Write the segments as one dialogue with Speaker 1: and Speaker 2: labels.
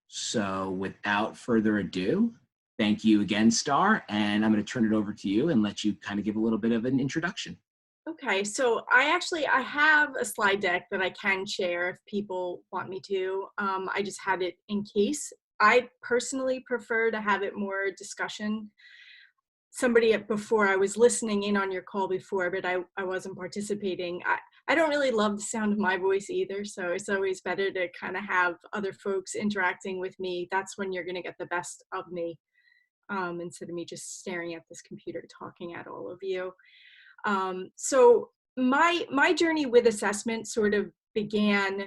Speaker 1: So without further ado, thank you again, Star, and I'm going to turn it over to you and let you kind of give a little bit of an introduction.
Speaker 2: Okay, so I have a slide deck that I can share if people want me to. I just had it in case. I personally prefer to have it more discussion. Before, I was listening in on your call before, but I wasn't participating. I don't really love the sound of my voice either, so it's always better to kind of have other folks interacting with me. That's when you're going to get the best of me, instead of me just staring at this computer talking at all of you. So my journey with assessment sort of began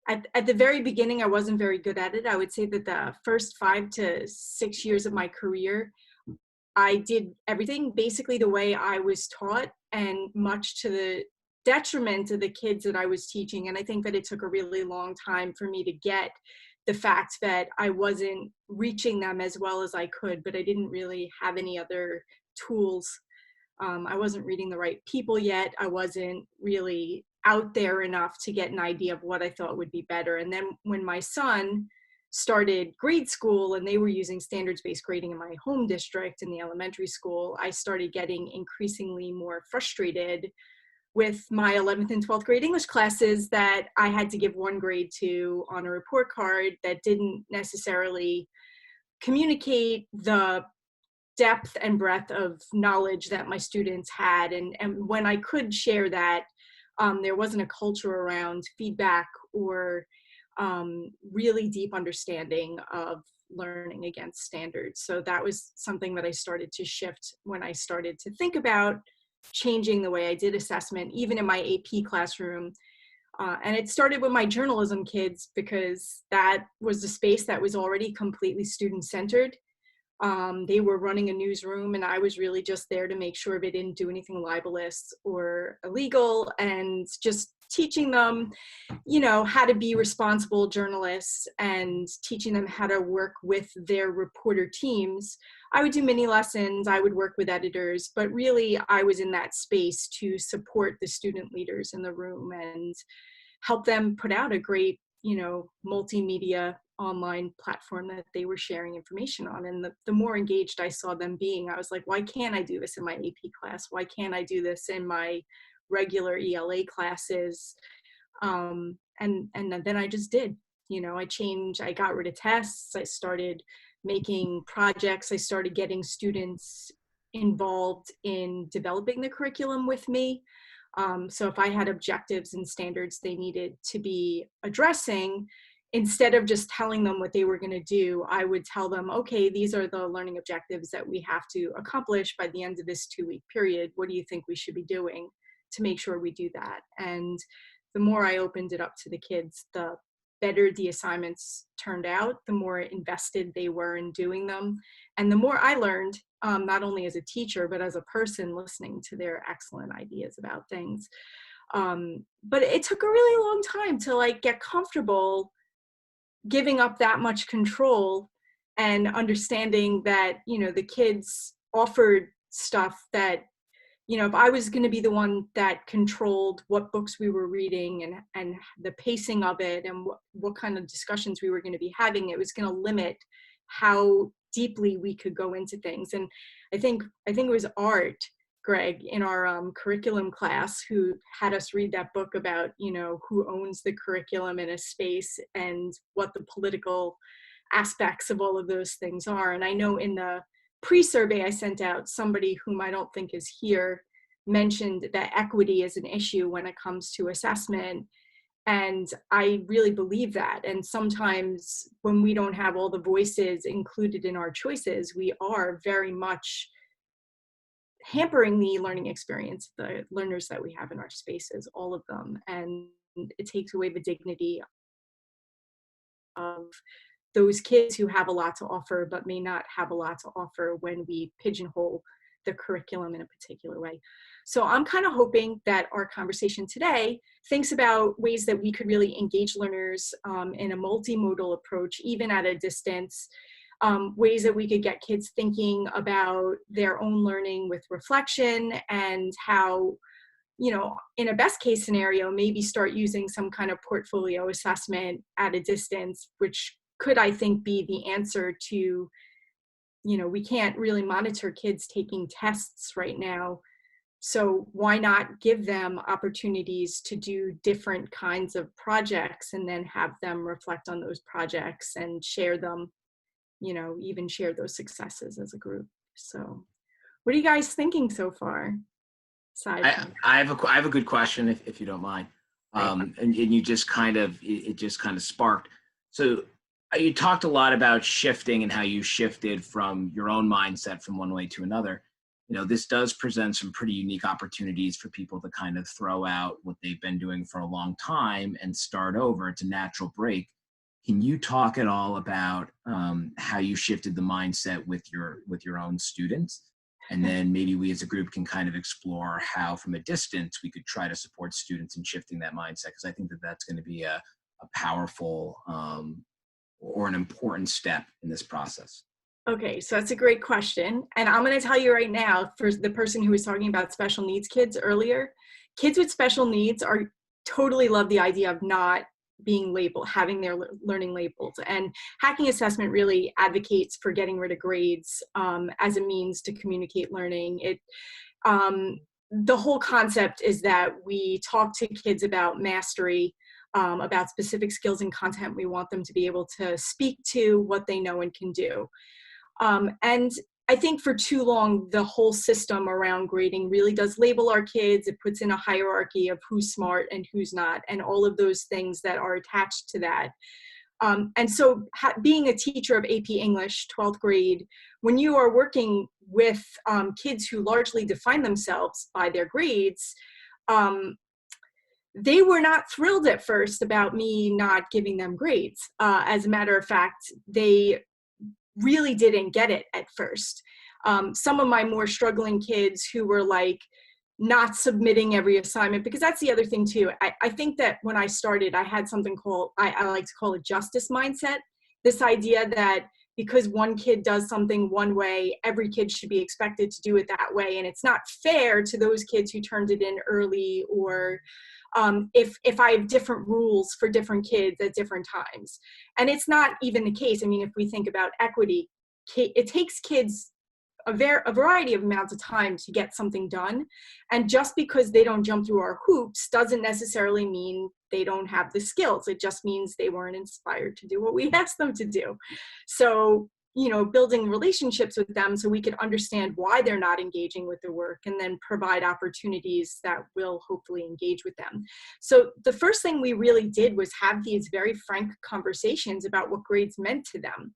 Speaker 2: at the very beginning. I wasn't very good at it. I would say that the first 5 to 6 years of my career, I did everything basically the way I was taught, and much to the detriment of the kids that I was teaching. And I think that it took a really long time for me to get the fact that I wasn't reaching them as well as I could, but I didn't really have any other tools. I wasn't reading the right people yet. I wasn't really out there enough to get an idea of what I thought would be better. And then when my son started grade school and they were using standards-based grading in my home district in the elementary school, I started getting increasingly more frustrated with my 11th and 12th grade English classes that I had to give one grade to on a report card that didn't necessarily communicate the depth and breadth of knowledge that my students had. And when I could share that, there wasn't a culture around feedback or really deep understanding of learning against standards. So that was something that I started to shift when I started to think about changing the way I did assessment, even in my AP classroom. And it started with my journalism kids, because that was the space that was already completely student-centered. They were running a newsroom, and I was really just there to make sure they didn't do anything libelous or illegal, and just teaching them, how to be responsible journalists and teaching them how to work with their reporter teams. I would do mini lessons, I would work with editors, but really I was in that space to support the student leaders in the room and help them put out a great, multimedia online platform that they were sharing information on. And the more engaged I saw them being, I was like, why can't I do this in my AP class? Why can't I do this in my regular ELA classes? And then I just did. I got rid of tests. I started making projects. I started getting students involved in developing the curriculum with me. So if I had objectives and standards they needed to be addressing, instead of just telling them what they were going to do, I would tell them, okay, these are the learning objectives that we have to accomplish by the end of this 2-week period. What do you think we should be doing to make sure we do that? And the more I opened it up to the kids, the better the assignments turned out, the more invested they were in doing them. And the more I learned, not only as a teacher, but as a person listening to their excellent ideas about things. But it took a really long time to get comfortable giving up that much control and understanding that, the kids offered stuff that, if I was going to be the one that controlled what books we were reading and the pacing of it and what kind of discussions we were going to be having, it was going to limit how deeply we could go into things. And I think it was Art, Greg, in our curriculum class, who had us read that book about, who owns the curriculum in a space and what the political aspects of all of those things are. And I know in the pre-survey I sent out, somebody whom I don't think is here mentioned that equity is an issue when it comes to assessment. And I really believe that. And sometimes when we don't have all the voices included in our choices, we are very much hampering the learning experience, the learners that we have in our spaces, all of them. And it takes away the dignity of those kids who have a lot to offer, but may not have a lot to offer when we pigeonhole the curriculum in a particular way. So I'm kind of hoping that our conversation today thinks about ways that we could really engage learners in a multimodal approach, even at a distance, ways that we could get kids thinking about their own learning with reflection, and how, in a best case scenario, maybe start using some kind of portfolio assessment at a distance, which could, I think, be the answer to, we can't really monitor kids taking tests right now. So why not give them opportunities to do different kinds of projects and then have them reflect on those projects and share them, even share those successes as a group. So what are you guys thinking so far? Aside
Speaker 1: I,
Speaker 2: from,
Speaker 1: I have a good question if you don't mind.
Speaker 2: right.
Speaker 1: And you just kind of, it just kind of sparked. So you talked a lot about shifting and how you shifted from your own mindset from one way to another. This does present some pretty unique opportunities for people to kind of throw out what they've been doing for a long time and start over. It's a natural break. Can you talk at all about how you shifted the mindset with your own students? And then maybe we as a group can kind of explore how from a distance we could try to support students in shifting that mindset, because I think that that's going to be a powerful or an important step in this process.
Speaker 2: Okay, so that's a great question. And I'm going to tell you right now, for the person who was talking about special needs kids earlier, kids with special needs are totally love the idea of not being labeled, having their learning labeled. And hacking assessment really advocates for getting rid of grades as a means to communicate learning. The whole concept is that we talk to kids about mastery, about specific skills and content we want them to be able to speak to, what they know and can do. And I think for too long, the whole system around grading really does label our kids. It puts in a hierarchy of who's smart and who's not, and all of those things that are attached to that. And so being a teacher of AP English, 12th grade, when you are working with kids who largely define themselves by their grades, they were not thrilled at first about me not giving them grades. As a matter of fact, they really didn't get it at first. Some of my more struggling kids who were like not submitting every assignment, because that's the other thing too. I think that when I started, I had something called, I like to call a justice mindset. This idea that because one kid does something one way, every kid should be expected to do it that way. And it's not fair to those kids who turned it in early, or if I have different rules for different kids at different times. And it's not even the case. I mean, if we think about equity, it takes kids a variety of amounts of time to get something done. And just because they don't jump through our hoops doesn't necessarily mean they don't have the skills. It just means they weren't inspired to do what we asked them to do. So, building relationships with them so we could understand why they're not engaging with the work, and then provide opportunities that will hopefully engage with them. So the first thing we really did was have these very frank conversations about what grades meant to them.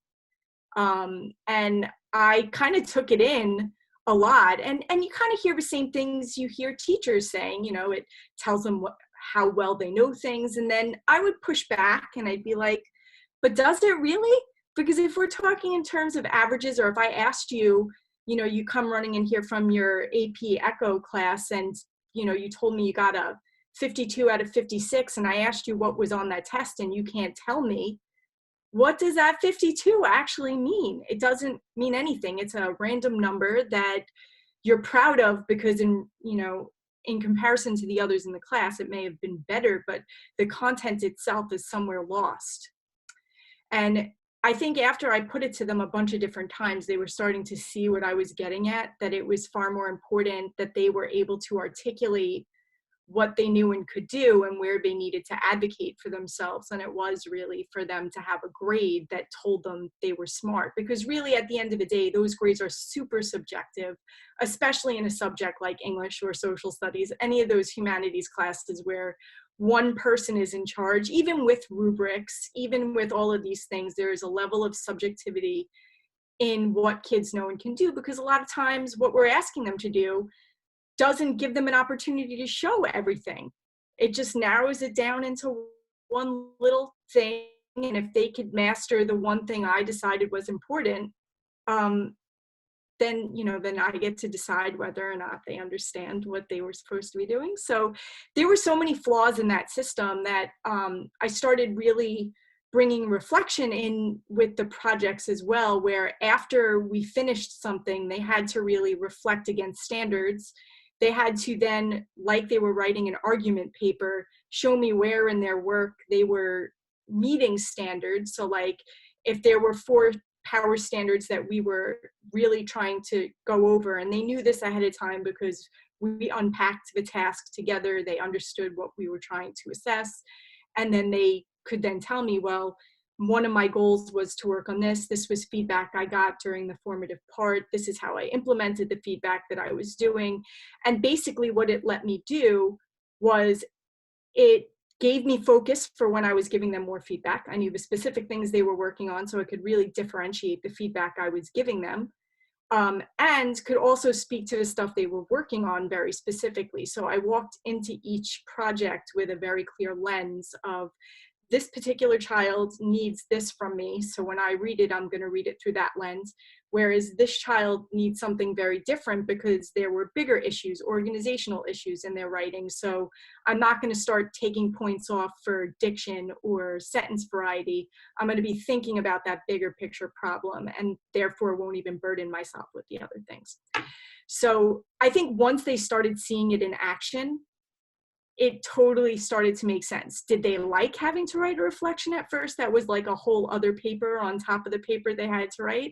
Speaker 2: And I kind of took it in a lot, and you kind of hear the same things you hear teachers saying. It tells them how well they know things. And then I would push back and I'd be like, but does it really? Because if we're talking in terms of averages, or if I asked you, you come running in here from your AP Echo class and, you told me you got a 52 out of 56, and I asked you what was on that test and you can't tell me, what does that 52 actually mean? It doesn't mean anything. It's a random number that you're proud of because in comparison to the others in the class, it may have been better, but the content itself is somewhere lost. And I think after I put it to them a bunch of different times, they were starting to see what I was getting at, that it was far more important that they were able to articulate what they knew and could do and where they needed to advocate for themselves. And it was really for them to have a grade that told them they were smart. Because really, at the end of the day, those grades are super subjective, especially in a subject like English or social studies, any of those humanities classes where one person is in charge. Even with rubrics, even with all of these things, there is a level of subjectivity in what kids know and can do, because a lot of times what we're asking them to do doesn't give them an opportunity to show everything. It just narrows it down into one little thing. And if they could master the one thing I decided was important, then I get to decide whether or not they understand what they were supposed to be doing. So there were so many flaws in that system that I started really bringing reflection in with the projects as well, where after we finished something, they had to really reflect against standards. They had to then, like they were writing an argument paper, show me where in their work they were meeting standards. So like, if there were 4 power standards that we were really trying to go over, and they knew this ahead of time because we unpacked the task together, they understood what we were trying to assess, and then they could then tell me, well, one of my goals was to work on this. This was feedback I got during the formative part. This is how I implemented the feedback that I was doing. And basically what it let me do was it gave me focus for when I was giving them more feedback. I knew the specific things they were working on, so I could really differentiate the feedback I was giving them, and could also speak to the stuff they were working on very specifically. So I walked into each project with a very clear lens of, this particular child needs this from me, so when I read it, I'm going to read it through that lens. Whereas this child needs something very different because there were bigger issues, organizational issues in their writing. So I'm not going to start taking points off for diction or sentence variety. I'm going to be thinking about that bigger picture problem, and therefore won't even burden myself with the other things. So I think once they started seeing it in action, it totally started to make sense. Did they like having to write a reflection at first? That was like a whole other paper on top of the paper they had to write.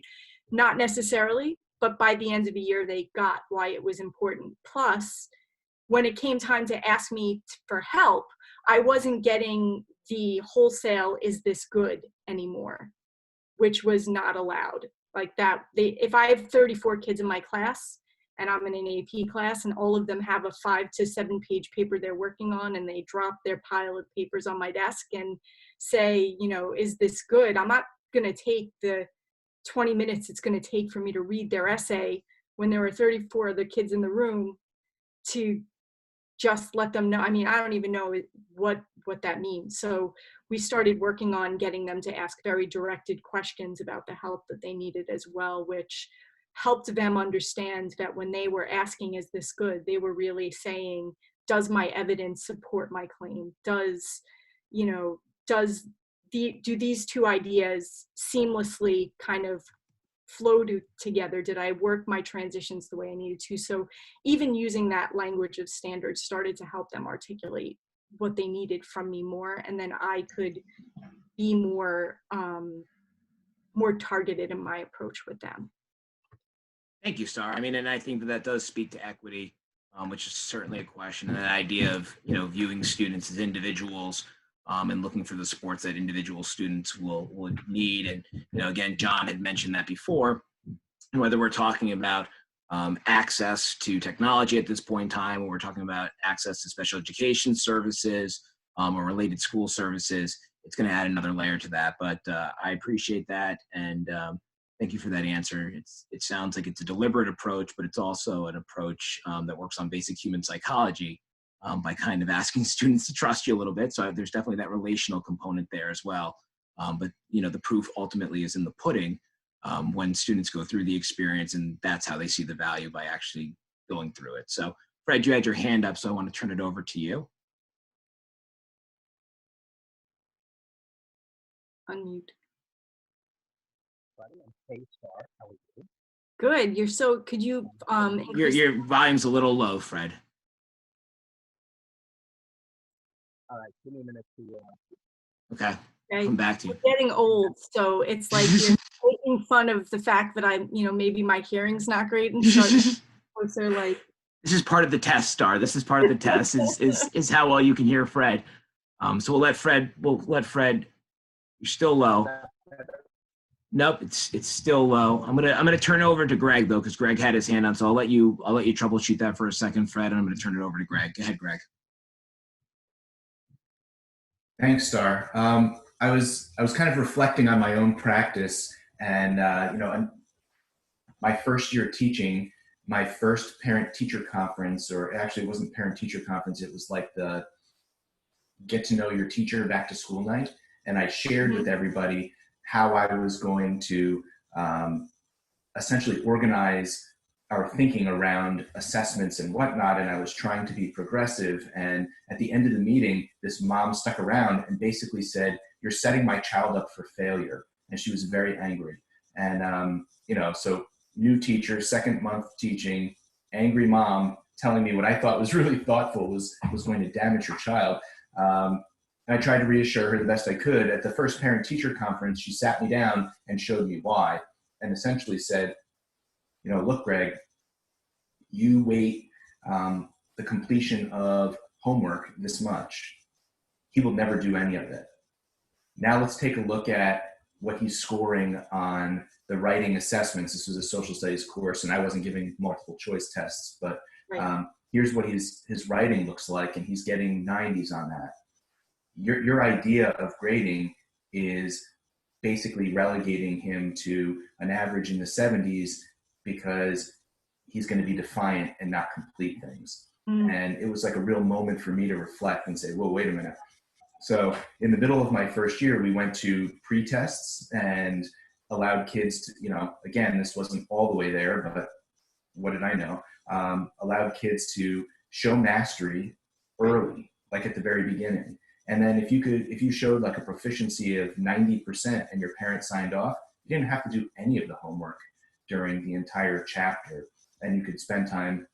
Speaker 2: Not necessarily, but by the end of the year, they got why it was important. Plus, when it came time to ask me for help, I wasn't getting the wholesale, is this good anymore, which was not allowed. Like that, if I have 34 kids in my class, and I'm in an AP class, and all of them have a 5 to 7 page paper they're working on, and they drop their pile of papers on my desk and say, you know, is this good? I'm not gonna take the 20 minutes it's gonna take for me to read their essay when there are 34 other kids in the room to just let them know. I mean, I don't even know what that means. So we started working on getting them to ask very directed questions about the help that they needed as well, which helped them understand that when they were asking, is this good, they were really saying, does my evidence support my claim? Does, you know, do these two ideas seamlessly kind of flow together? Did I work my transitions the way I needed to? So even using that language of standards started to help them articulate what they needed from me more, and then I could be more more targeted in my approach with them.
Speaker 1: Thank you, Starr. I mean, and I think that does speak to equity, which is certainly a question, and that idea of, you know, viewing students as individuals, and looking for the supports that individual students will need. And, you know, again, John had mentioned that before, and whether we're talking about access to technology at this point in time, or we're talking about access to special education services, or related school services, it's going to add another layer to that. But I appreciate that, and thank you for that answer. It sounds like it's a deliberate approach, but it's also an approach that works on basic human psychology, by kind of asking students to trust you a little bit. So there's definitely that relational component there as well. But, you know, the proof ultimately is in the pudding, when students go through the experience, and that's how they see the value, by actually going through it. So Fred, you had your hand up, so I want to turn it over to you.
Speaker 2: Unmute.
Speaker 3: Hey, Starr, how are you?
Speaker 2: Good. You're so, could you
Speaker 1: Your volume's a little low, Fred.
Speaker 3: All right, give me a minute to
Speaker 1: Okay, come back to you.
Speaker 2: We're getting old, so it's like you're making fun of the fact that I'm, you know, maybe my hearing's not great, and so like,
Speaker 1: this is part of the test, Starr. This is part of the test. Is how well you can hear Fred. So we'll let Fred. You're still low. Nope, it's still low. I'm gonna turn it over to Greg though, because Greg had his hand on. So I'll let you troubleshoot that for a second, Fred, and I'm gonna turn it over to Greg. Go ahead, Greg.
Speaker 4: Thanks, Starr. I was kind of reflecting on my own practice, and you know, my first year teaching, my first parent-teacher conference, or actually it wasn't parent-teacher conference, it was like the get to know your teacher back to school night, and I shared with everybody how I was going to essentially organize our thinking around assessments and whatnot, and I was trying to be progressive. And at the end of the meeting, this mom stuck around and basically said, "You're setting my child up for failure." And she was very angry. And you know, so new teacher, second month teaching, angry mom telling me what I thought was really thoughtful was going to damage her child. And I tried to reassure her the best I could. At the first parent-teacher conference, she sat me down and showed me why, and essentially said, look, Greg, you weight the completion of homework this much. He will never do any of it. Now let's take a look at what he's scoring on the writing assessments. This was a social studies course, and I wasn't giving multiple choice tests, but here's what his writing looks like, and he's getting 90s on that. Your idea of grading is basically relegating him to an average in the 70s because he's going to be defiant and not complete things. And it was like a real moment for me to reflect and say, whoa, wait a minute. So in the middle of my first year, we went to pre-tests and allowed kids to, again, this wasn't all the way there, but what did I know? Allowed kids to show mastery early, like at the very beginning. And then if you showed like a proficiency of 90% and your parents signed off, you didn't have to do any of the homework during the entire chapter. And you could spend time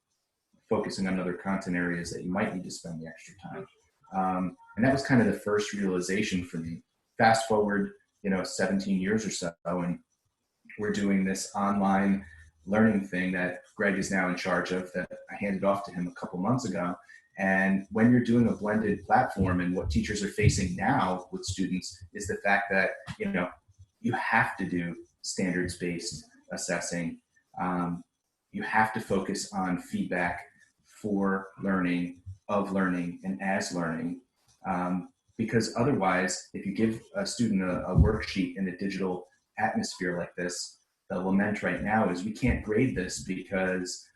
Speaker 4: focusing on other content areas that you might need to spend the extra time. And that was kind of the first realization for me. Fast forward, 17 years or so, and we're doing this online learning thing that Greg is now in charge of, that I handed off to him a couple months ago. And when you're doing a blended platform, and what teachers are facing now with students is the fact that, you have to do standards-based assessing. You have to focus on feedback for learning, of learning, and as learning. Because otherwise, if you give a student a worksheet in a digital atmosphere like this, the lament right now is we can't grade this because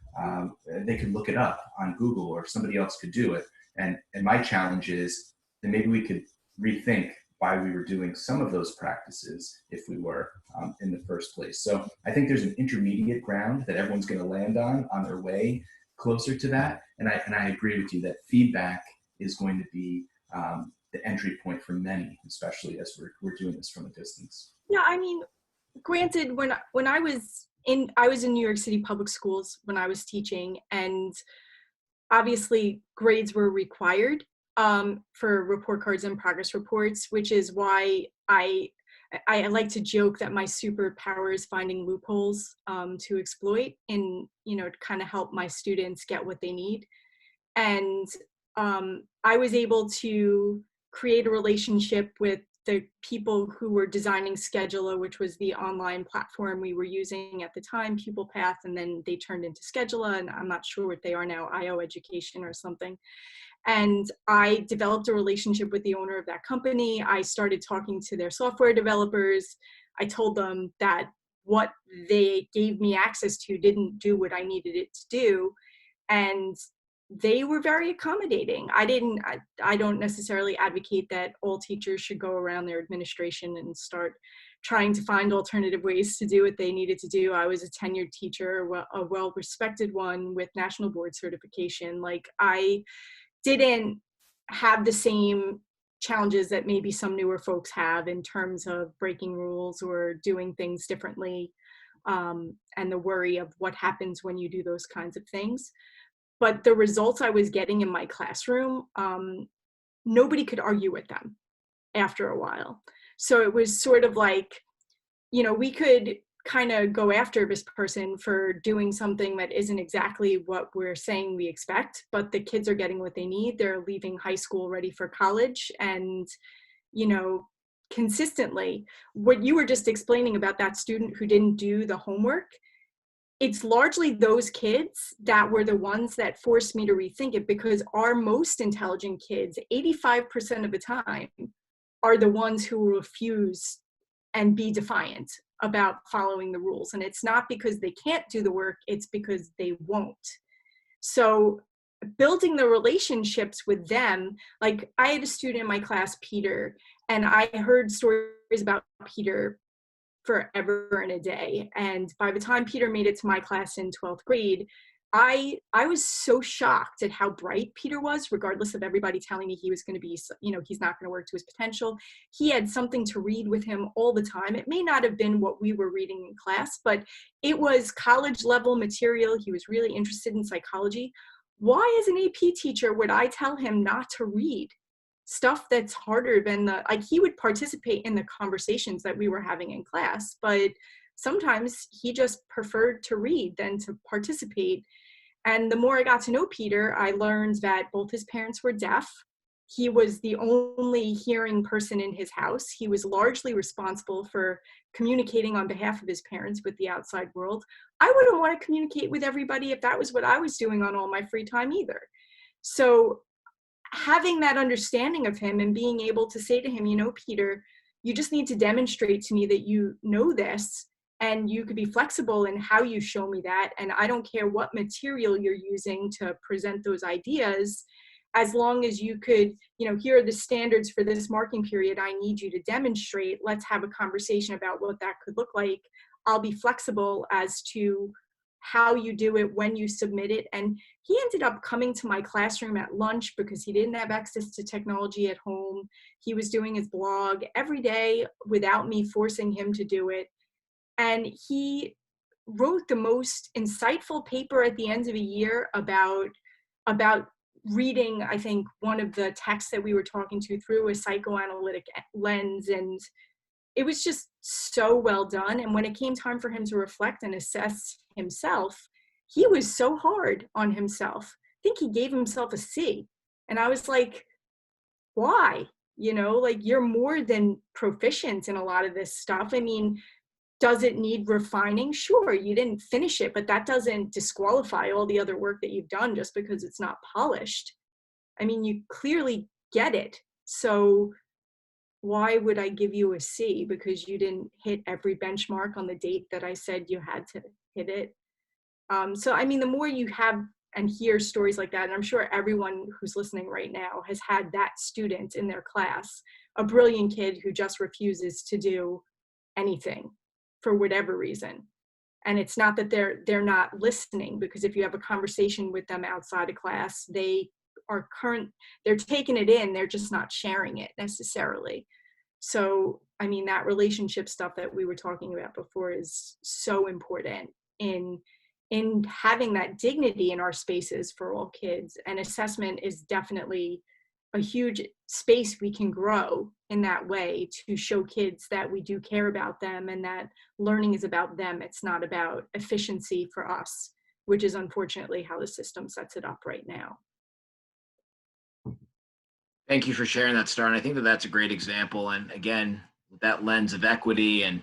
Speaker 4: they could look it up on Google or somebody else could do it. And my challenge is that maybe we could rethink why we were doing some of those practices if we were in the first place. So I think there's an intermediate ground that everyone's going to land on their way closer to that. And I agree with you that feedback is going to be the entry point for many, especially as we're doing this from a distance.
Speaker 2: Yeah, I mean, granted, when I was in New York City public schools when I was teaching, and obviously grades were required for report cards and progress reports, which is why I like to joke that my superpower is finding loopholes to exploit and, to kind of help my students get what they need. And I was able to create a relationship with the people who were designing Scheduler, which was the online platform we were using at the time, Pupil Path, and then they turned into Scheduler, and I'm not sure what they are now, IO Education or something. And I developed a relationship with the owner of that company. I started talking to their software developers. I told them that what they gave me access to didn't do what I needed it to do. And they were very accommodating. I don't necessarily advocate that all teachers should go around their administration and start trying to find alternative ways to do what they needed to do. I was a tenured teacher, a well-respected one with national board certification. Like, I didn't have the same challenges that maybe some newer folks have in terms of breaking rules or doing things differently, and the worry of what happens when you do those kinds of things. But the results I was getting in my classroom, nobody could argue with them after a while. So it was sort of like, we could kind of go after this person for doing something that isn't exactly what we're saying we expect, but the kids are getting what they need. They're leaving high school ready for college. And, consistently, what you were just explaining about that student who didn't do the homework, it's largely those kids that were the ones that forced me to rethink it, because our most intelligent kids, 85% of the time, are the ones who refuse and be defiant about following the rules. And it's not because they can't do the work, it's because they won't. So building the relationships with them, like I had a student in my class, Peter, and I heard stories about Peter forever and a day. And by the time Peter made it to my class in 12th grade, I was so shocked at how bright Peter was, regardless of everybody telling me he was going to be, he's not going to work to his potential. He had something to read with him all the time. It may not have been what we were reading in class, but it was college level material. He was really interested in psychology. Why, as an AP teacher, would I tell him not to read? stuff that's harder than like he would participate in the conversations that we were having in class, but sometimes he just preferred to read than to participate. And the more I got to know Peter, I learned that both his parents were deaf. He was the only hearing person in his house. He was largely responsible for communicating on behalf of his parents with the outside world. I wouldn't want to communicate with everybody if that was what I was doing on all my free time either. So having that understanding of him and being able to say to him, you know, Peter, you just need to demonstrate to me that you know this, and you could be flexible in how you show me that. And I don't care what material you're using to present those ideas, as long as you could, you know, here are the standards for this marking period I need you to demonstrate. Let's have a conversation about what that could look like. I'll be flexible as to how you do it, when you submit it. And he ended up coming to my classroom at lunch because he didn't have access to technology at home. He was doing his blog every day without me forcing him to do it. And he wrote the most insightful paper at the end of a year about reading, I think, one of the texts that we were talking to through a psychoanalytic lens. And it was just so well done. And when it came time for him to reflect and assess himself, he was so hard on himself. I think he gave himself a C. And I was like, why? You know, like, you're more than proficient in a lot of this stuff. I mean, does it need refining? Sure, you didn't finish it, but that doesn't disqualify all the other work that you've done just because it's not polished. I mean, you clearly get it. So why would I give you a C because you didn't hit every benchmark on the date that I said you had to hit it? So, I mean, the more you have and hear stories like that, and I'm sure everyone who's listening right now has had that student in their class, a brilliant kid who just refuses to do anything for whatever reason. And it's not that they're not listening, because if you have a conversation with them outside of class, they're taking it in, they're just not sharing it necessarily. So, I mean, that relationship stuff that we were talking about before is so important in having that dignity in our spaces for all kids. And assessment is definitely a huge space we can grow in that way, to show kids that we do care about them and that learning is about them. It's not about efficiency for us, which is unfortunately how the system sets it up right now.
Speaker 1: Thank you for sharing that, Starr. And I think that that's a great example. And again, with that lens of equity, and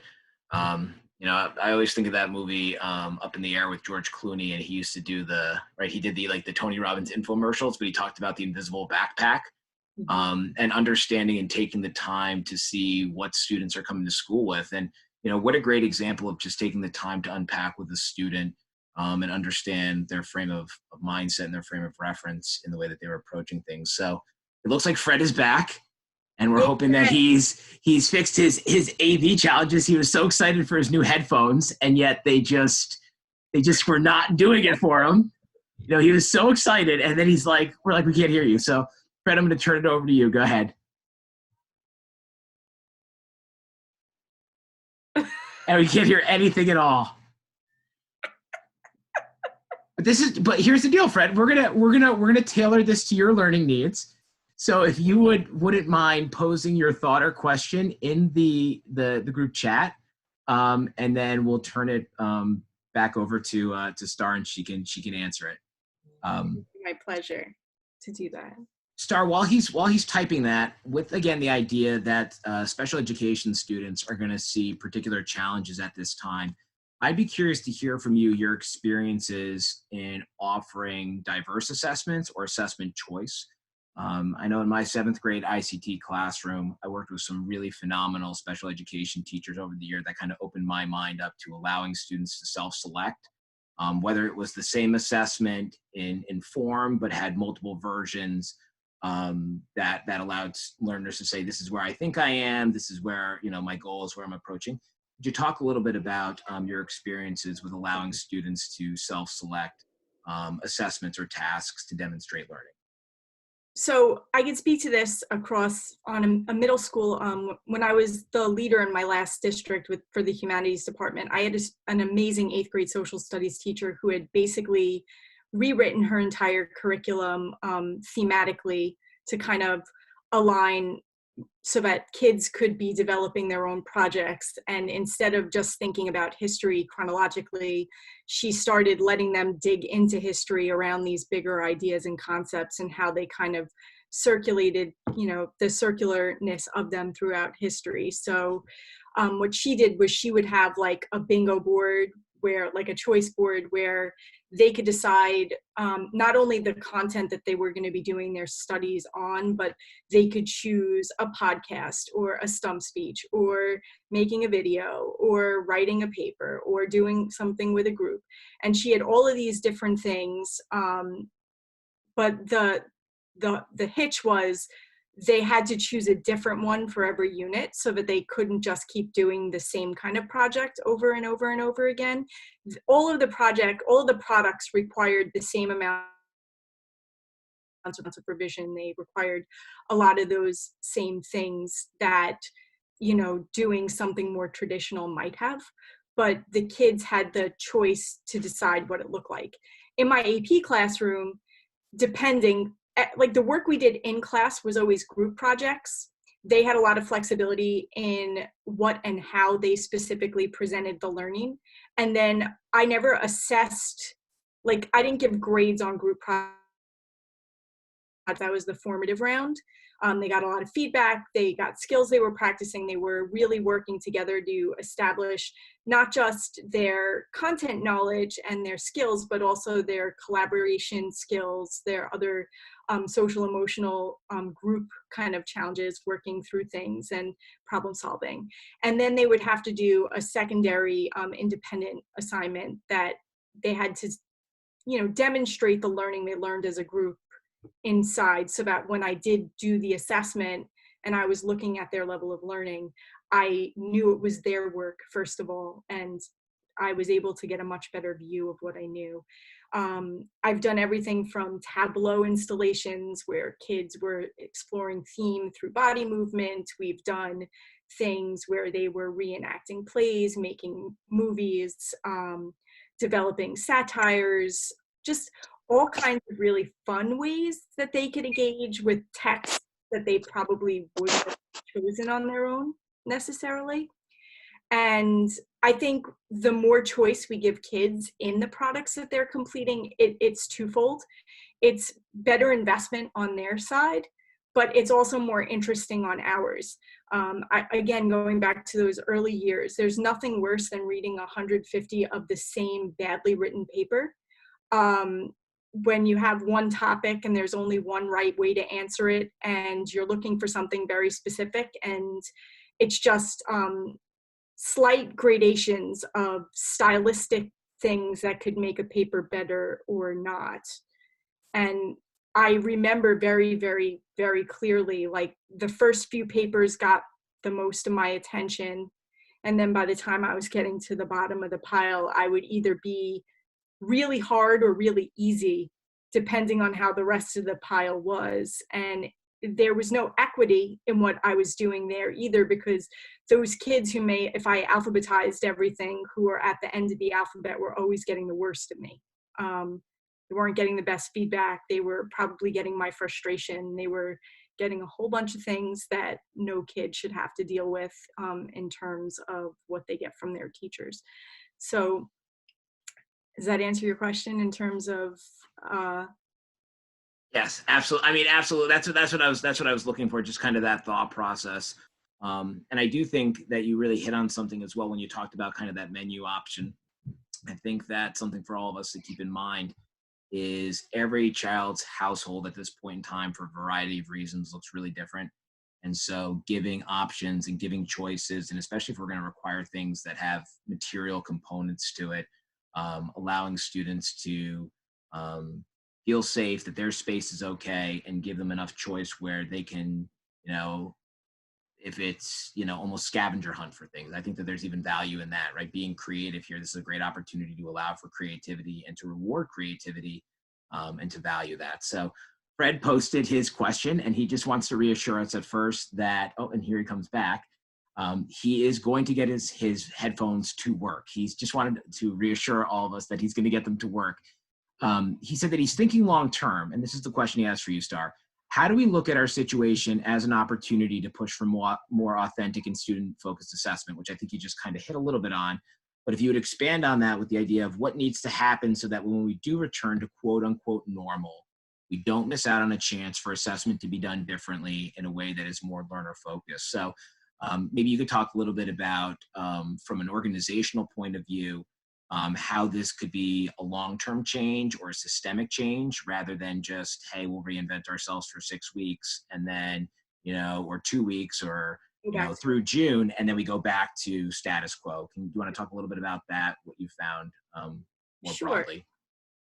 Speaker 1: you know, I always think of that movie Up in the Air with George Clooney, and he used to do he did the Tony Robbins infomercials, but he talked about the invisible backpack. And understanding and taking the time to see what students are coming to school with. And, you know, what a great example of just taking the time to unpack with the student and understand their frame of mindset and their frame of reference in the way that they were approaching things. So it looks like Fred is back, and we're hoping that he's fixed his AV challenges. He was so excited for his new headphones, and yet they just were not doing it for him. You know, he was so excited, and then we're like, we can't hear you. So Fred, I'm going to turn it over to you. Go ahead. And we can't hear anything at all. But here's the deal, Fred. We're gonna tailor this to your learning needs. So if you wouldn't mind posing your thought or question in the group chat, and then we'll turn it back over to Starr, and she can answer it.
Speaker 2: My pleasure to do that.
Speaker 1: Starr, while he's typing that, with again the idea that special education students are going to see particular challenges at this time, I'd be curious to hear from you your experiences in offering diverse assessments or assessment choice. I know in my 7th grade ICT classroom, I worked with some really phenomenal special education teachers over the year that kind of opened my mind up to allowing students to self-select, whether it was the same assessment in form but had multiple versions. That allowed learners to say, this is where I think I am, this is where, you know, my goal is, where I'm approaching. Could you talk a little bit about your experiences with allowing students to self-select assessments or tasks to demonstrate learning?
Speaker 2: So I can speak to this across on a middle school. When I was the leader in my last district for the humanities department, I had an amazing 8th grade social studies teacher who had basically rewritten her entire curriculum thematically to kind of align so that kids could be developing their own projects. And instead of just thinking about history chronologically, she started letting them dig into history around these bigger ideas and concepts and how they kind of circulated, you know, the circularness of them throughout history. So what she did was she would have like a bingo board where, like a choice board where they could decide not only the content that they were going to be doing their studies on, but they could choose a podcast or a stump speech or making a video or writing a paper or doing something with a group. And she had all of these different things. But the hitch was they had to choose a different one for every unit so that they couldn't just keep doing the same kind of project over and over and over again. All of the products required the same amount of supervision. They required a lot of those same things that, you know, doing something more traditional might have, but the kids had the choice to decide what it looked like. In my AP classroom, like the work we did in class was always group projects. They had a lot of flexibility in what and how they specifically presented the learning. And then I never assessed, like I didn't give grades on group projects. That was the formative round. They got a lot of feedback. They got skills they were practicing. They were really working together to establish not just their content knowledge and their skills, but also their collaboration skills, their other social emotional group kind of challenges, working through things and problem solving. And then they would have to do a secondary independent assignment that they had to, you know, demonstrate the learning they learned as a group inside, so that when I did do the assessment and I was looking at their level of learning, I knew it was their work, first of all, and I was able to get a much better view of what I knew. I've done everything from Tableau installations where kids were exploring theme through body movement. We've done things where they were reenacting plays, making movies, developing satires, just all kinds of really fun ways that they could engage with text that they probably wouldn't have chosen on their own necessarily. And I think the more choice we give kids in the products that they're completing, it's twofold. It's better investment on their side, but it's also more interesting on ours. Again, going back to those early years, there's nothing worse than reading 150 of the same badly written paper. When you have one topic and there's only one right way to answer it, and you're looking for something very specific, and it's just slight gradations of stylistic things that could make a paper better or not. And I remember very, very, very clearly, like the first few papers got the most of my attention. And then by the time I was getting to the bottom of the pile, I would either be really hard or really easy, depending on how the rest of the pile was. And there was no equity in what I was doing there either, because those kids who if I alphabetized everything, who were at the end of the alphabet, were always getting the worst of me. They weren't getting the best feedback. They were probably getting my frustration. They were getting a whole bunch of things that no kid should have to deal with in terms of what they get from their teachers. So does that answer your question in terms of?
Speaker 1: Yes, absolutely. I mean, absolutely. That's what I was looking for. Just kind of that thought process. And I do think that you really hit on something as well when you talked about kind of that menu option. I think that's something for all of us to keep in mind. Is every child's household at this point in time, for a variety of reasons, looks really different. And so giving options and giving choices, and especially if we're going to require things that have material components to it, allowing students to feel safe, that their space is okay, and give them enough choice where they can, you know, if it's, you know, almost scavenger hunt for things. I think that there's even value in that, right? Being creative here. This is a great opportunity to allow for creativity and to reward creativity and to value that. So Fred posted his question, and he just wants to reassure us at first that, oh, and here he comes back. He is going to get his headphones to work. He's just wanted to reassure all of us that he's going to get them to work. He said that he's thinking long-term, and this is the question he asked for you, Starr. how do we look at our situation as an opportunity to push for more authentic and student-focused assessment, which I think you just kind of hit a little bit on. But if you would expand on that with the idea of what needs to happen so that when we do return to quote unquote normal, we don't miss out on a chance for assessment to be done differently in a way that is more learner focused. So maybe you could talk a little bit about, from an organizational point of view, how this could be a long-term change or a systemic change rather than just, hey, we'll reinvent ourselves for 6 weeks and then, or 2 weeks or, through June, and then we go back to status quo. Do you want to talk a little bit about that, what you found more
Speaker 2: Sure.
Speaker 1: broadly?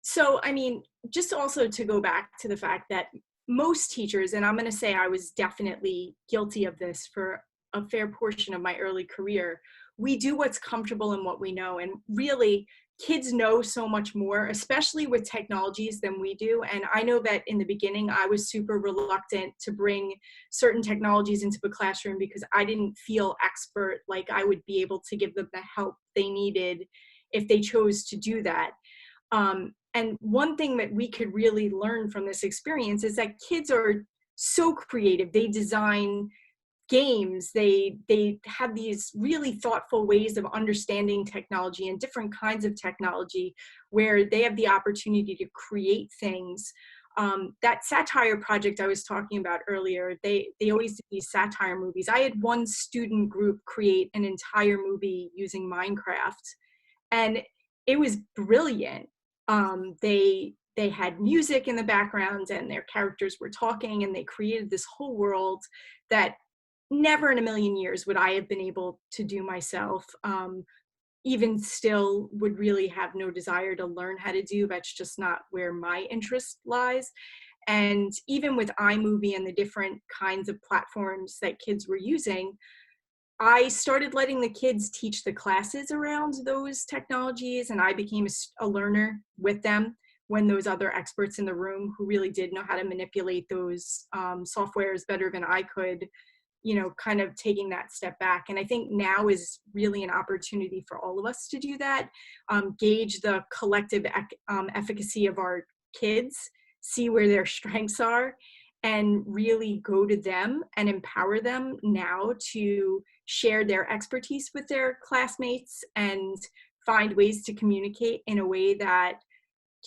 Speaker 2: So, I mean, just also to go back to the fact that most teachers, and I'm going to say I was definitely guilty of this for a fair portion of my early career, we do what's comfortable and what we know. And really, kids know so much more, especially with technologies, than we do. And I know that in the beginning, I was super reluctant to bring certain technologies into the classroom because I didn't feel expert, like I would be able to give them the help they needed if they chose to do that. And one thing that we could really learn from this experience is that kids are so creative. They design games, they have these really thoughtful ways of understanding technology and different kinds of technology where they have the opportunity to create things. That satire project I was talking about earlier, they always did these satire movies. I had one student group create an entire movie using Minecraft, and it was brilliant. They had music in the background and their characters were talking, and they created this whole world that never in a million years would I have been able to do myself. Even still would really have no desire to learn how to do. That's just not where my interest lies. And even with iMovie and the different kinds of platforms that kids were using, I started letting the kids teach the classes around those technologies, and I became a learner with them when those other experts in the room who really did know how to manipulate those softwares better than I could, kind of taking that step back. And I think now is really an opportunity for all of us to do that, gauge the collective efficacy of our kids, see where their strengths are, and really go to them and empower them now to share their expertise with their classmates and find ways to communicate in a way that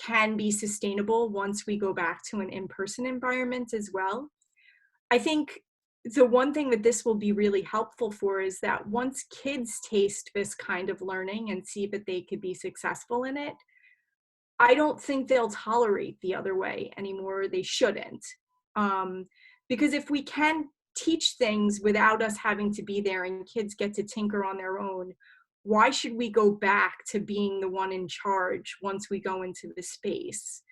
Speaker 2: can be sustainable once we go back to an in-person environment as well. I think the one thing that this will be really helpful for is that once kids taste this kind of learning and see that they could be successful in it, I don't think they'll tolerate the other way anymore. They shouldn't. Because if we can teach things without us having to be there and kids get to tinker on their own, why should we go back to being the one in charge once we go into the space?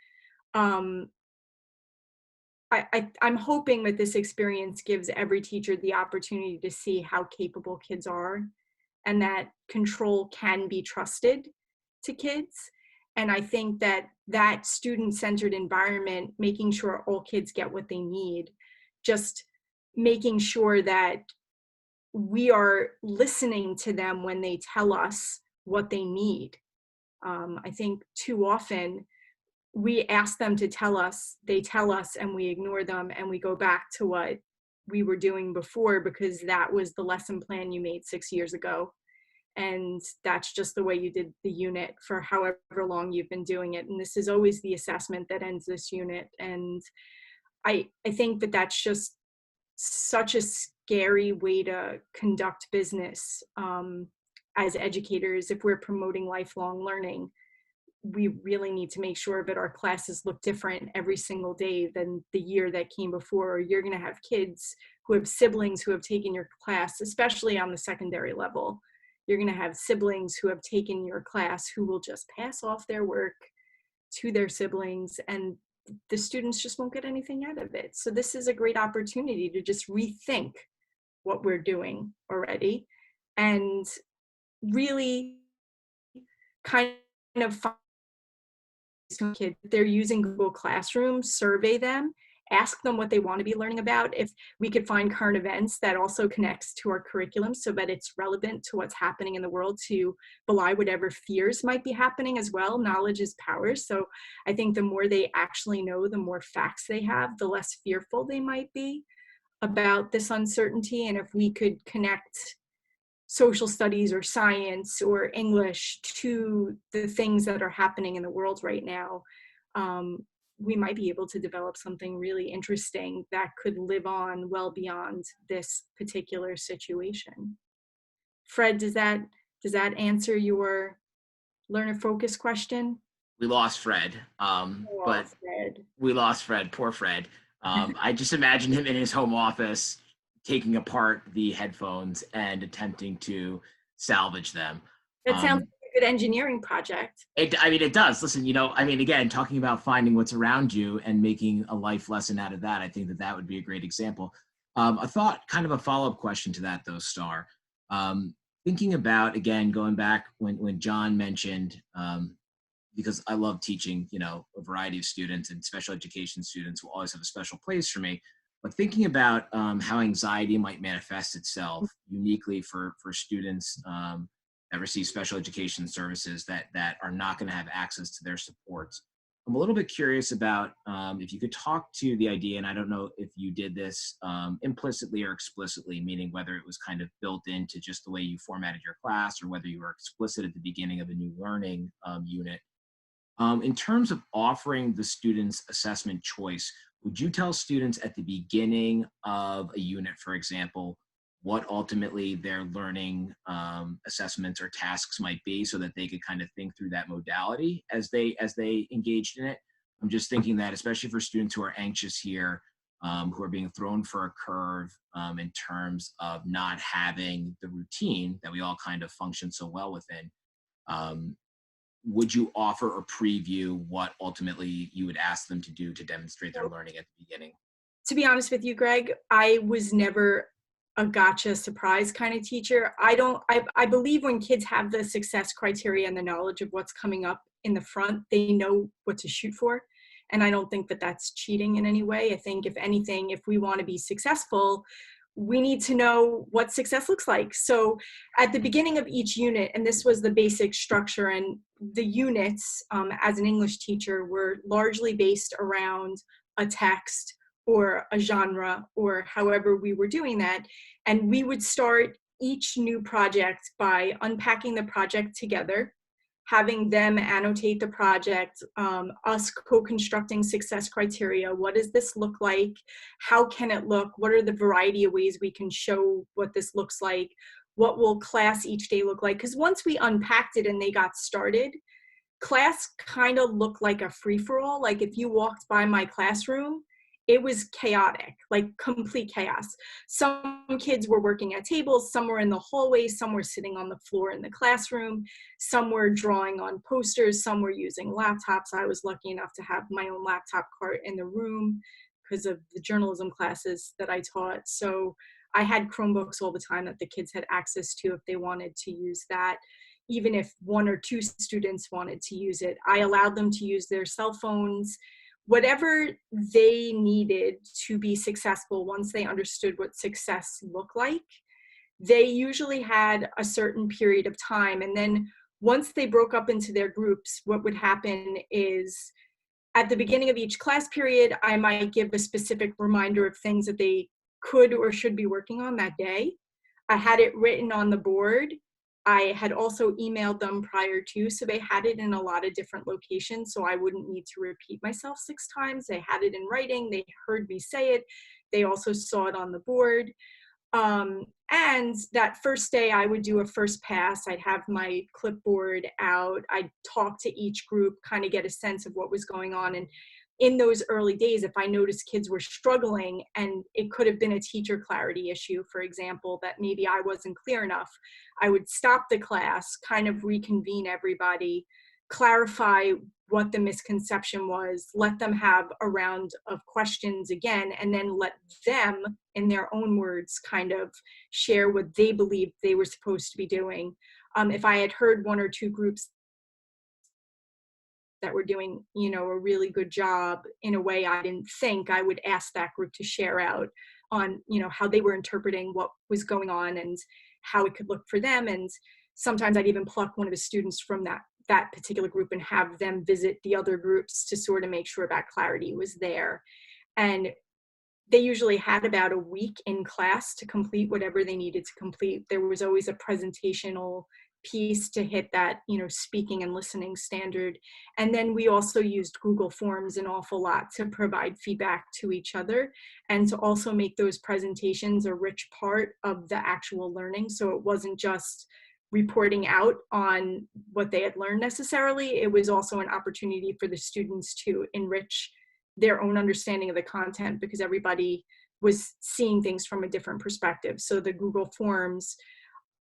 Speaker 2: I'm hoping that this experience gives every teacher the opportunity to see how capable kids are and that control can be trusted to kids. And I think that that student-centered environment, making sure all kids get what they need, just making sure that we are listening to them when they tell us what they need. I think too often we ask them to tell us, they tell us, and we ignore them, and we go back to what we were doing before because that was the lesson plan you made 6 years ago. And that's just the way you did the unit for however long you've been doing it. And this is always the assessment that ends this unit. And I think that that's just such a scary way to conduct business as educators. If we're promoting lifelong learning, we really need to make sure that our classes look different every single day than the year that came before. You're going to have kids who have siblings who have taken your class, especially on the secondary level. You're going to have siblings who have taken your class who will just pass off their work to their siblings, and the students just won't get anything out of it. So this is a great opportunity to just rethink what we're doing already and really kind of find kids, they're using Google Classroom, survey them, ask them what they want to be learning about. If we could find current events that also connects to our curriculum so that it's relevant to what's happening in the world to belie whatever fears might be happening as well. Knowledge is power. So I think the more they actually know, the more facts they have, the less fearful they might be about this uncertainty. And if we could connect social studies or science or English to the things that are happening in the world right now, we might be able to develop something really interesting that could live on well beyond this particular situation. Fred, does that answer your learner focus question?
Speaker 1: We lost Fred, but
Speaker 2: Fred.
Speaker 1: we lost Fred. Poor Fred. I just imagine him in his home office taking apart the headphones and attempting to salvage them.
Speaker 2: That sounds like a good engineering project.
Speaker 1: I mean, it does. Listen, again, talking about finding what's around you and making a life lesson out of that, I think that would be a great example. A thought, kind of a follow-up question to that, though, Starr. Thinking about, again, going back when John mentioned, because I love teaching, a variety of students, and special education students will always have a special place for me. But thinking about how anxiety might manifest itself uniquely for students that receive special education services that are not going to have access to their supports. I'm a little bit curious about if you could talk to the idea, and I don't know if you did this implicitly or explicitly, meaning whether it was kind of built into just the way you formatted your class or whether you were explicit at the beginning of a new learning unit. In terms of offering the students assessment choice, would you tell students at the beginning of a unit, for example, what ultimately their learning assessments or tasks might be so that they could kind of think through that modality as they engaged in it? I'm just thinking that, especially for students who are anxious here, who are being thrown for a curve in terms of not having the routine that we all kind of function so well within, would you offer or preview what ultimately you would ask them to do to demonstrate their learning at the beginning?
Speaker 2: To be honest with you, Greg, I was never a gotcha surprise kind of teacher. I believe when kids have the success criteria and the knowledge of what's coming up in the front, they know what to shoot for. And I don't think that that's cheating in any way. I think if anything, if we want to be successful, we need to know what success looks like. So at the beginning of each unit, and this was the basic structure, and the units as an English teacher were largely based around a text or a genre or however we were doing that. And we would start each new project by unpacking the project together, having them annotate the project, us co-constructing success criteria. What does this look like? How can it look? What are the variety of ways we can show what this looks like? What will class each day look like? Because once we unpacked it and they got started, class kind of looked like a free-for-all. Like if you walked by my classroom, it was chaotic, like complete chaos. Some kids were working at tables, some were in the hallway, some were sitting on the floor in the classroom, some were drawing on posters, some were using laptops. I was lucky enough to have my own laptop cart in the room because of the journalism classes that I taught. So I had Chromebooks all the time that the kids had access to if they wanted to use that. Even if one or two students wanted to use it, I allowed them to use their cell phones, whatever they needed to be successful. Once they understood what success looked like, they usually had a certain period of time. And then once they broke up into their groups, what would happen is at the beginning of each class period, I might give a specific reminder of things that they could or should be working on that day. I had it written on the board. I had also emailed them prior to, so they had it in a lot of different locations, so I wouldn't need to repeat myself 6 times. They had it in writing. They heard me say it. They also saw it on the board. And that first day I would do a first pass. I'd have my clipboard out. I'd talk to each group, kind of get a sense of what was going on. And in those early days, if I noticed kids were struggling, and it could have been a teacher clarity issue, for example, that maybe I wasn't clear enough, I would stop the class, kind of reconvene everybody, clarify what the misconception was, let them have a round of questions again, and then let them, in their own words, kind of share what they believed they were supposed to be doing. If I had heard 1 or 2 groups that were doing, you know, a really good job in a way I didn't think, I would ask that group to share out on, you know, how they were interpreting what was going on and how it could look for them. And sometimes I'd even pluck one of the students from that particular group and have them visit the other groups to sort of make sure that clarity was there. And they usually had about a week in class to complete whatever they needed to complete. There was always a presentational piece to hit that, you know, speaking and listening standard. And then we also used Google Forms an awful lot to provide feedback to each other and to also make those presentations a rich part of the actual learning. So it wasn't just reporting out on what they had learned necessarily. It was also an opportunity for the students to enrich their own understanding of the content because everybody was seeing things from a different perspective. So the Google Forms,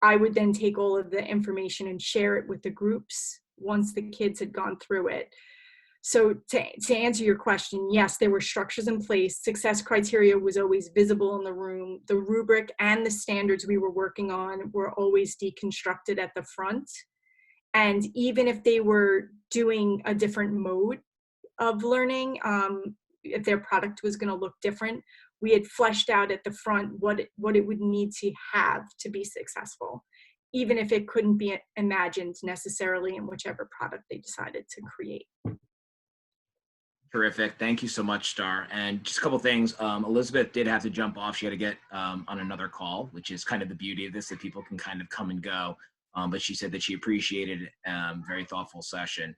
Speaker 2: I would then take all of the information and share it with the groups once the kids had gone through it. So to answer your question, yes, there were structures in place. Success criteria was always visible in the room. The rubric and the standards we were working on were always deconstructed at the front. And even if they were doing a different mode of learning, if their product was going to look different, we had fleshed out at the front what it would need to have to be successful, even if it couldn't be imagined necessarily in whichever product they decided to create.
Speaker 1: Terrific. Thank you so much, Starr. And just a couple things. Elizabeth did have to jump off. She had to get on another call, which is kind of the beauty of this, that people can kind of come and go. But she said that she appreciated very thoughtful session.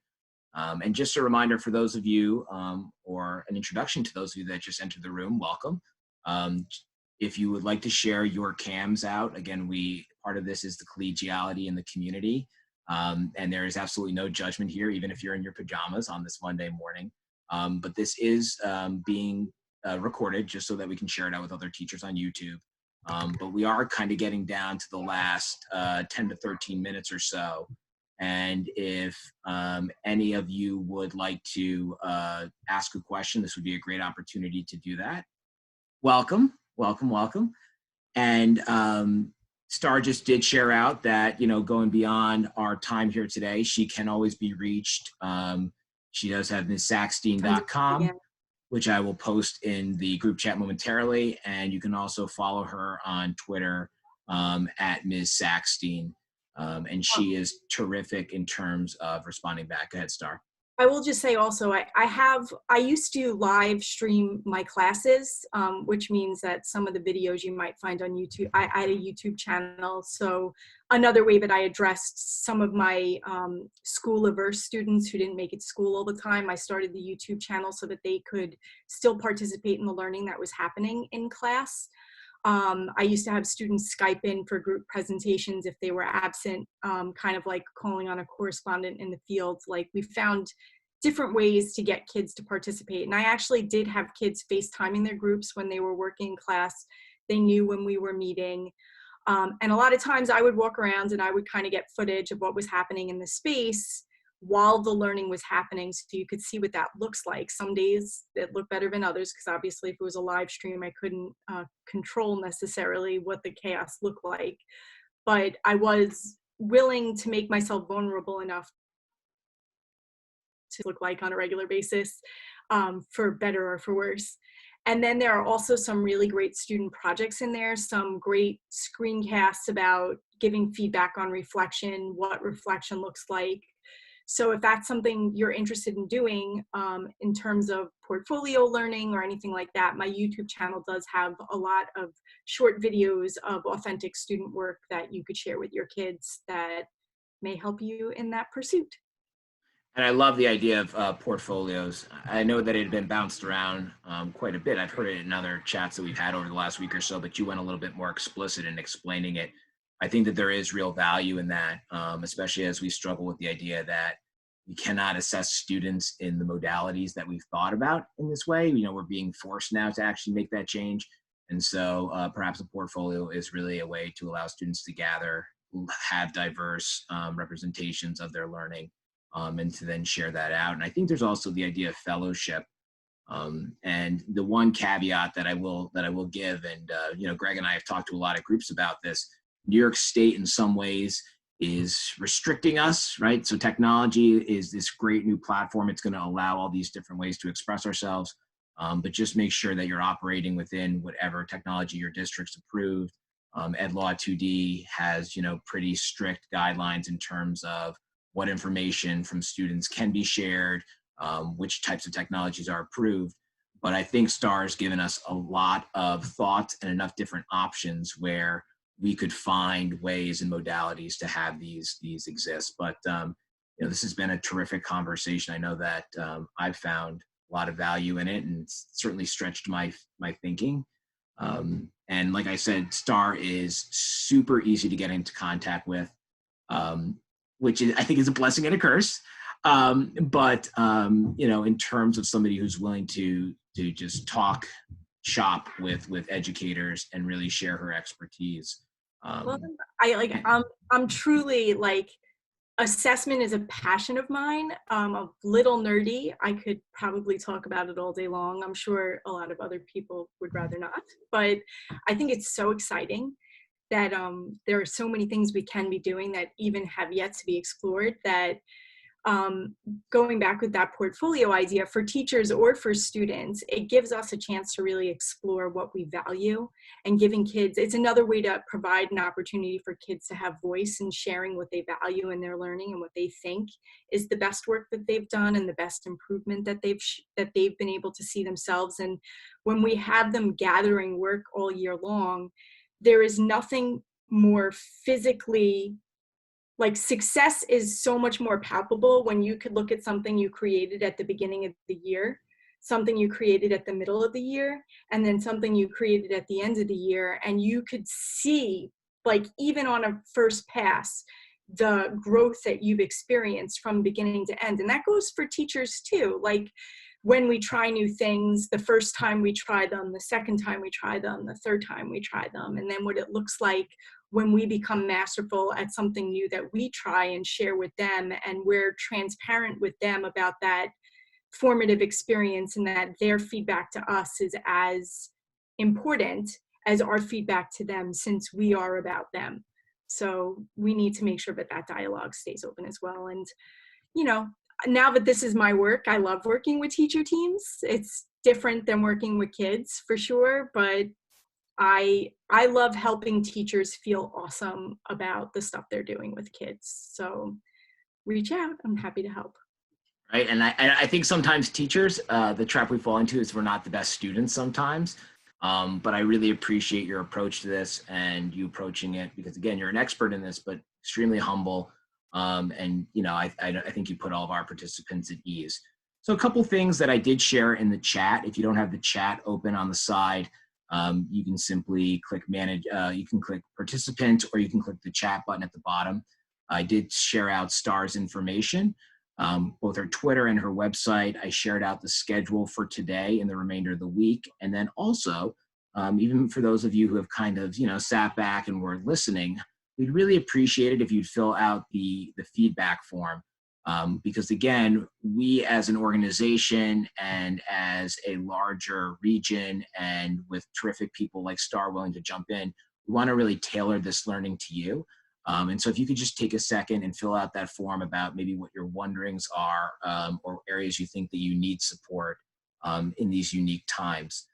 Speaker 1: And just a reminder for those of you, or an introduction to those of you that just entered the room, welcome. If you would like to share your cams out, again, part of this is the collegiality in the community. And there is absolutely no judgment here, even if you're in your pajamas on this Monday morning. But this is being recorded just so that we can share it out with other teachers on YouTube. But we are kind of getting down to the last 10 to 13 minutes or so. And if any of you would like to ask a question, this would be a great opportunity to do that. Welcome, welcome, welcome. And Starr just did share out that, you know, going beyond our time here today, she can always be reached. She does have MsSackstein.com, which I will post in the group chat momentarily. And you can also follow her on Twitter at Ms. Sackstein. And she is terrific in terms of responding back. Go ahead, Starr.
Speaker 2: I will just say also, I used to live stream my classes, which means that some of the videos you might find on YouTube, I had a YouTube channel. So another way that I addressed some of my school-averse students who didn't make it to school all the time, I started the YouTube channel so that they could still participate in the learning that was happening in class. I used to have students Skype in for group presentations if they were absent, kind of like calling on a correspondent in the field. Like, we found different ways to get kids to participate. And I actually did have kids FaceTiming their groups when they were working in class. They knew when we were meeting. And a lot of times I would walk around and I would kind of get footage of what was happening in the space while the learning was happening, so you could see what that looks like. Some days it looked better than others, because obviously if it was a live stream, I couldn't control necessarily what the chaos looked like. But I was willing to make myself vulnerable enough to look like on a regular basis, for better or for worse. And then there are also some really great student projects in there, some great screencasts about giving feedback on reflection, what reflection looks like. So if that's something you're interested in doing in terms of portfolio learning or anything like that, my YouTube channel does have a lot of short videos of authentic student work that you could share with your kids that may help you in that pursuit.
Speaker 1: And I love the idea of portfolios. I know that it had been bounced around quite a bit. I've heard it in other chats that we've had over the last week or so, but you went a little bit more explicit in explaining it. I think that there is real value in that, especially as we struggle with the idea that we cannot assess students in the modalities that we've thought about in this way. You know, we're being forced now to actually make that change. And so perhaps a portfolio is really a way to allow students to gather, have diverse representations of their learning, and to then share that out. And I think there's also the idea of fellowship. And the one caveat that I will give, and you know, Greg and I have talked to a lot of groups about this. New York State, in some ways, is restricting us, right? So technology is this great new platform. It's going to allow all these different ways to express ourselves, but just make sure that you're operating within whatever technology your district's approved. Ed Law 2D has, pretty strict guidelines in terms of what information from students can be shared, which types of technologies are approved. But I think Starr has given us a lot of thought and enough different options where we could find ways and modalities to have these exist. But this has been a terrific conversation. I know that I've found a lot of value in it, and it's certainly stretched my thinking. And like I said, Starr is super easy to get into contact with, which I think is a blessing and a curse. But in terms of somebody who's willing to just talk shop with educators and really share her expertise.
Speaker 2: Well, I'm truly like, assessment is a passion of mine. A little nerdy. I could probably talk about it all day long. I'm sure a lot of other people would rather not, but I think it's so exciting that there are so many things we can be doing that even have yet to be explored, that going back with that portfolio idea for teachers or for students, it gives us a chance to really explore what we value, and giving kids, it's another way to provide an opportunity for kids to have voice and sharing what they value in their learning and what they think is the best work that they've done and the best improvement that they've been able to see themselves. And when we have them gathering work all year long, there is nothing more physically, like, success is so much more palpable when you could look at something you created at the beginning of the year, something you created at the middle of the year, and then something you created at the end of the year. And you could see, like, even on a first pass, the growth that you've experienced from beginning to end. And that goes for teachers too. Like, when we try new things, the first time we try them, the second time we try them, the third time we try them, and then what it looks like when we become masterful at something new that we try and share with them, and we're transparent with them about that formative experience, and that their feedback to us is as important as our feedback to them, since we are about them. So we need to make sure that that dialogue stays open as well. And, now that this is my work, I love working with teacher teams. It's different than working with kids for sure, but I love helping teachers feel awesome about the stuff they're doing with kids. So reach out. I'm happy to help.
Speaker 1: Right. And I think sometimes teachers, the trap we fall into is we're not the best students sometimes. But I really appreciate your approach to this and you approaching it, because again, you're an expert in this, but extremely humble. And I think you put all of our participants at ease. So a couple things that I did share in the chat. If you don't have the chat open on the side, you can simply click manage. You can click participant, or you can click the chat button at the bottom. I did share out Starr's information, both her Twitter and her website. I shared out the schedule for today and the remainder of the week. And then also, even for those of you who have kind of, sat back and were listening, we'd really appreciate it if you'd fill out the feedback form. Because again, we as an organization and as a larger region, and with terrific people like Starr willing to jump in, we want to really tailor this learning to you. And so if you could just take a second and fill out that form about maybe what your wonderings are, or areas you think that you need support in these unique times.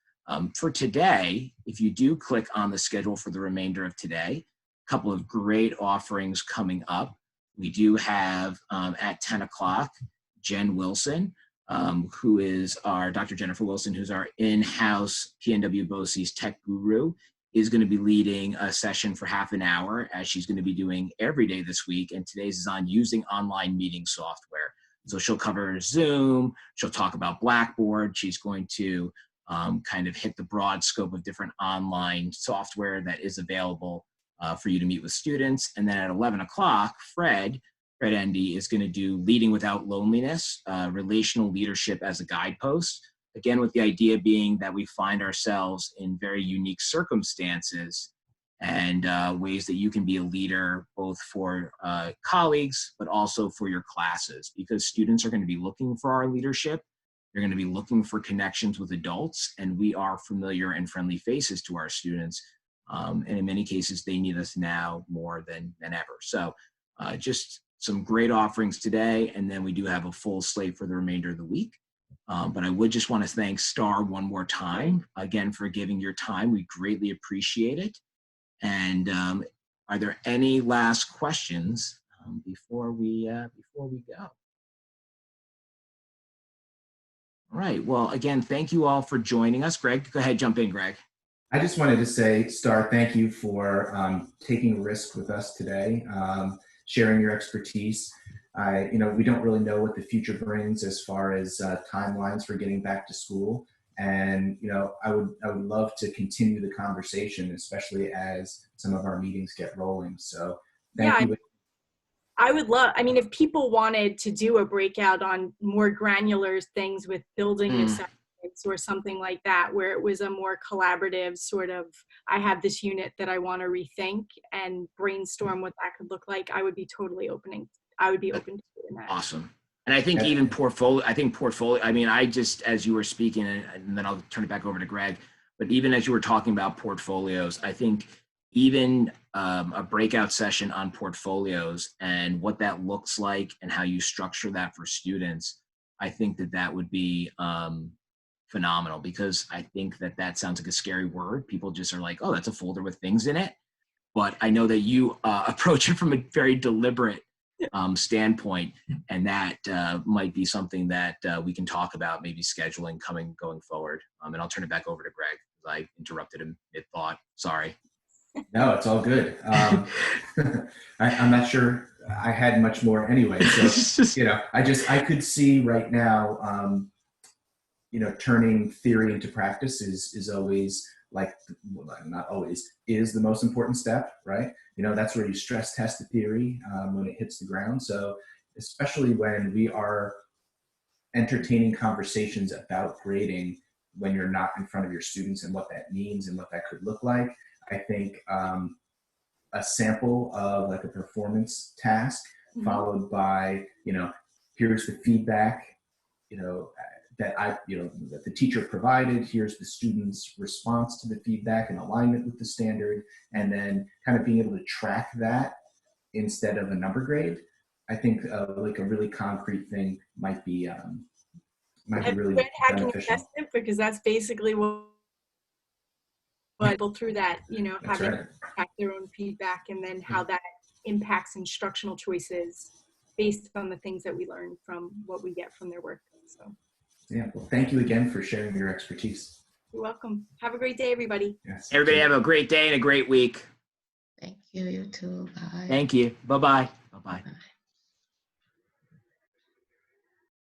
Speaker 1: For today, if you do click on the schedule for the remainder of today, a couple of great offerings coming up. We do have at 10 o'clock, Jen Wilson, who is Dr. Jennifer Wilson, who's our in-house PNW BOCES tech guru, is going to be leading a session for half an hour, as she's going to be doing every day this week. And today's is on using online meeting software. So she'll cover Zoom, she'll talk about Blackboard, she's going to kind of hit the broad scope of different online software that is available for you to meet with students. And then at 11 o'clock, Fred Endy is going to do Leading Without Loneliness, Relational Leadership as a Guidepost. Again, with the idea being that we find ourselves in very unique circumstances, and ways that you can be a leader both for colleagues, but also for your classes, because students are going to be looking for our leadership. They're going to be looking for connections with adults, and we are familiar and friendly faces to our students. And in many cases, they need us now more than ever. So Just some great offerings today, and then we do have a full slate for the remainder of the week. But I would just want to thank Starr one more time, again, for giving your time. We greatly appreciate it. And are there any last questions before we go? All right. Well, again, thank you all for joining us. Greg, go ahead, jump in, Greg.
Speaker 4: I just wanted to say, Starr, thank you for taking a risk with us today, sharing your expertise. We don't really know what the future brings as far as timelines for getting back to school. And, I would love to continue the conversation, especially as some of our meetings get rolling. So thank you.
Speaker 2: I would love, if people wanted to do a breakout on more granular things with building assessments or something like that, where it was a more collaborative sort of, I have this unit that I want to rethink and brainstorm what that could look like, I would be totally open to doing that.
Speaker 1: Awesome. And I think even portfolio, I just, as you were speaking, and then I'll turn it back over to Greg, but even as you were talking about portfolios, I think even a breakout session on portfolios and what that looks like and how you structure that for students, I think that would be phenomenal, because I think that sounds like a scary word. People just are like, oh, that's a folder with things in it. But I know that you approach it from a very deliberate standpoint, and that might be something that we can talk about, maybe scheduling going forward. And I'll turn it back over to Greg. I interrupted him mid-thought. Sorry.
Speaker 4: No, it's all good. I'm not sure I had much more anyway. So, I could see right now, turning theory into practice is always not always, is the most important step, right? That's where you stress test the theory when it hits the ground. So especially when we are entertaining conversations about grading, when you're not in front of your students and what that means and what that could look like, I think a sample of like a performance task followed by, here's the feedback, that the teacher provided, here's the student's response to the feedback in alignment with the standard, and then kind of being able to track that instead of a number grade. I think like a really concrete thing might be really beneficial.
Speaker 2: Because that's basically what people through that, having to track their own feedback, and then how that impacts instructional choices based on the things that we learn from what we get from their work. So.
Speaker 4: Yeah, well, thank you again for sharing your expertise.
Speaker 2: You're welcome. Have a great day, everybody.
Speaker 4: Yes.
Speaker 1: Everybody have a great day and a great week.
Speaker 5: Thank you. You too. Bye.
Speaker 1: Thank you. Bye-bye. Bye-bye.
Speaker 5: Bye.